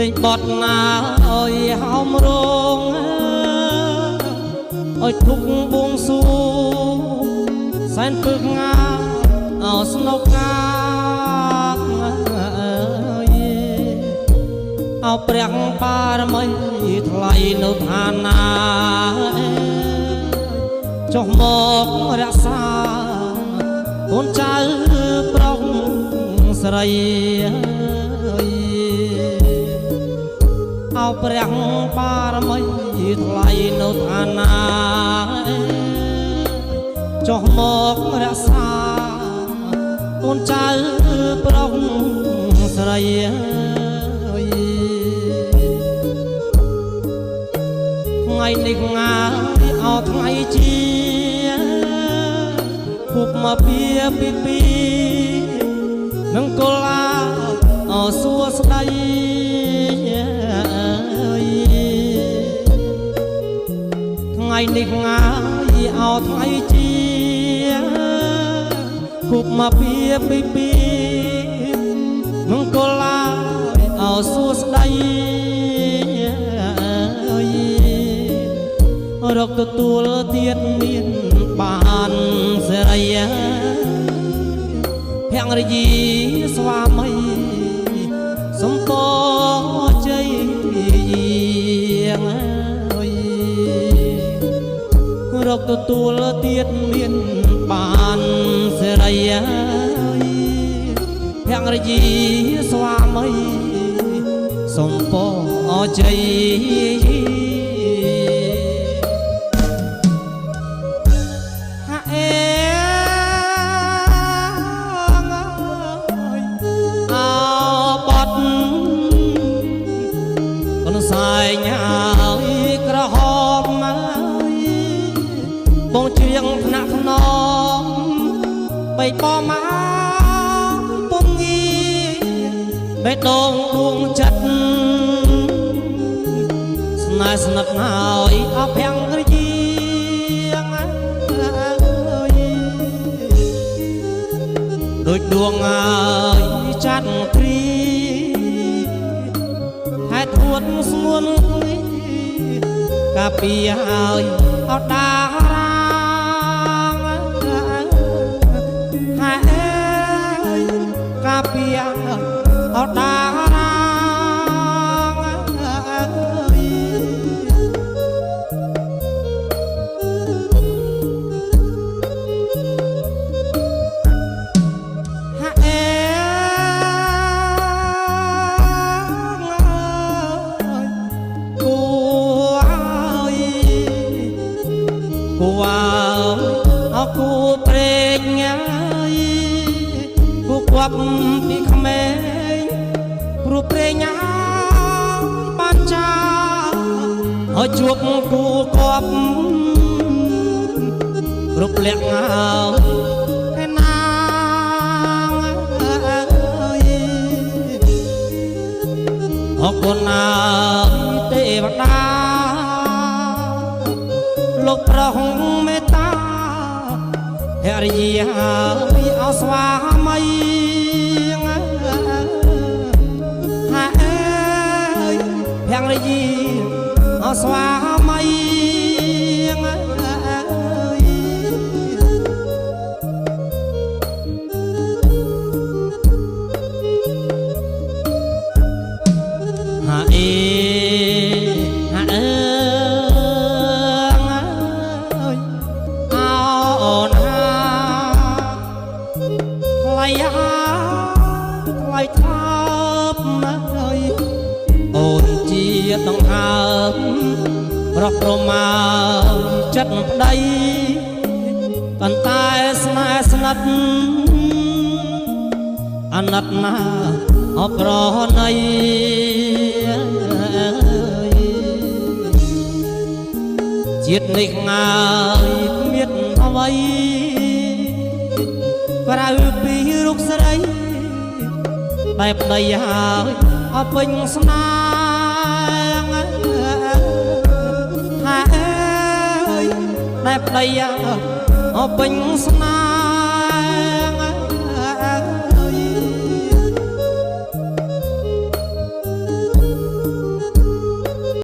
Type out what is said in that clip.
លេងបត់ណាអើយហោមរងអើយទុកបួងសួងសែនពឹកងាអោស្នុកងាអោព្រះបារមីថ្លៃនៅឋានាចុះមករក្សាកូនចៅប្រុសស្រីអោព្រះបារមីថ្លៃនៅឋានាចុះមករក្សាកូនចៅប្រុសស្រីថ្ងៃនេះងាអោថ្ងៃជាគប់មកពីនឹងកុលាអោសួស្ដីថ្ងៃនេះងាអោថ្ងៃជាគប់មកពីនឹងកុលាអោសួស្ដីរកទទួលទៀតមានបានសេរីភរិយាស្វាមីសំពជ័យរកទទួលទៀតមានបានសេរីភរិយាស្វាមីសំពជ័យបងជ្រៀងថ្នាក់ថ្នមបីបមកពងងីបេះដូងដួងចិត្តស្នេហ៍ស្និទ្ធហើយអភ័ងរយាដូចដួងហើយចាត់គ្រីហេតុហួតស្ងួនកាពីហើយអត់ដាកាពីអត់ដាគូព្រេងគូគប់ពីក្មេងព្រោះព្រេងបានចាឲ្យជួបគូគប់គ្រប់លក្ខហើយណាអរគុណណាទេវតាលោកប្រហុងមេត្តាភរិយាអស្វាមីហើយភរិយាអស្វាមីថ្លៃថប់អូនជាដង្ហើមរកប្រមាចិត្តប្តីប៉ុន្តែស្នេហ៍ស្និទ្ធអាណិតណាអប្រណីជាតិនេះងាយគ្មានអ្វីក្រៅពីរូបស្រីតែប្តីហើយអពេញស្នេហ៍ហើយតែប្តីអពេញស្នេហ៍